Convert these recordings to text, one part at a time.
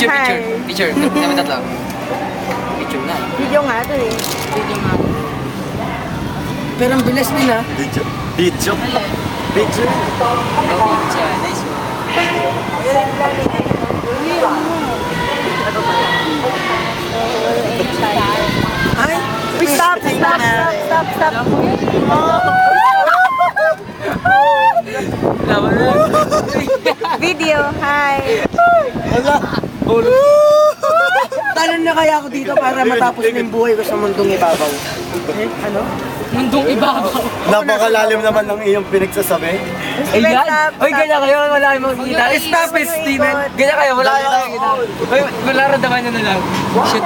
Picture, picture. Hi. Picture. Kami tatlo. Picture na. Video nga ito eh. Video nga. Pero ang bilis nila. Video. Video. Video. Oh, picture. Nice one. Ay, Stop, stop, stop, stop, stop. Laban na. Video, hi. Wala. Talan na kaya ako dito para matapos na yung buhay ko sa mundong ibabaw. Eh, ano? Mundong ibabaw. Napakalalim naman ng iyong pinagsasabi. Ayan! Stop, Uy, stop. ganyan kayo, wala kayong makikita. Stop it, Steven! Ganyan kayo, wala kayong makikita. Uy, malaramdaman nyo na lang. Shit,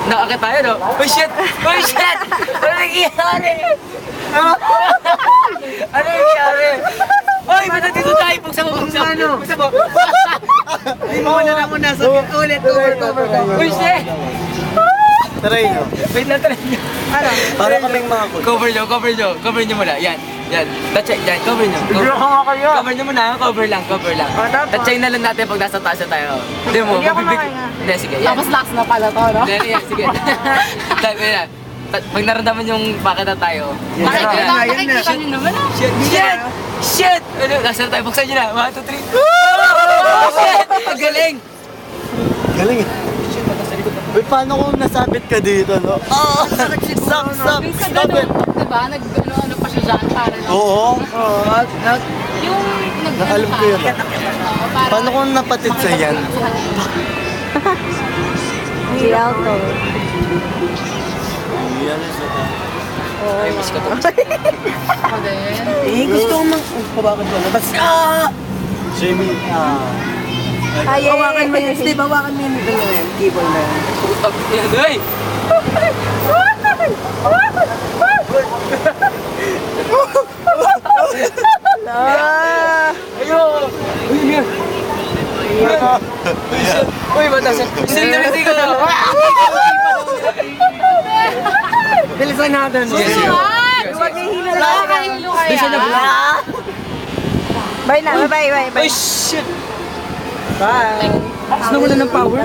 nakakit tayo, no? Uy, shit! Uy, shit! Ano nangyayari? Ano nangyayari? Uy, ba't nandito tayo? Pagsa mo, pagsa mo. Pagsa mo. Ay, mawala na muna. Sabi ulit, cover. Uy, shit! Try nyo. Wait lang, try nyo. Ano? Para kaming mga kul. Cover nyo, cover nyo. Cover nyo muna. Yan, yan. Touch, yan, cover nyo. Cover nyo muna, cover lang. tapos? Touchin na lang natin pag nasa taas na tayo. Hindi mo, Hindi ako mabibig. makahinga. Hindi, sige, yan. Tapos last na pala to, no? Hindi, yan, sige. Tayo, yan. Pag naramdaman yung pakita tayo. Nakikita, Yan na. nakikita nyo naman, ah. Shit! Shit! Shit! Ano, nasa na tayo? Buksan nyo na. 1, 2, 3. Oh, shit! Ang galing! Galing eh. Uy, paano kung nasabit ka dito, no? Oo! Stop! Minsan Stop it! diba? Ano pa siya dyan, parang Oo. yung Alam ko yun. Parang Paano kung napatid sa yan? Hindi to. Ay, miss ko to. ako din. Eh, gusto ko mang... Pabakad ko na. Basta... Jamie, Ay, Hawakan mo yun. Steve, hawakan mo yun. Ito na yan. Keyboard na yan. Putang ina, ay! Ah, Ayo! Uy, Mir! Uy, batas. Sinti ko. Bilisan natin. Sige, sige. huwag niyo hilo Wala lang. ka hilo kaya. Bisa na ba? Bye na, bye. Uy, shit! Bye. Tapos nawala ng power.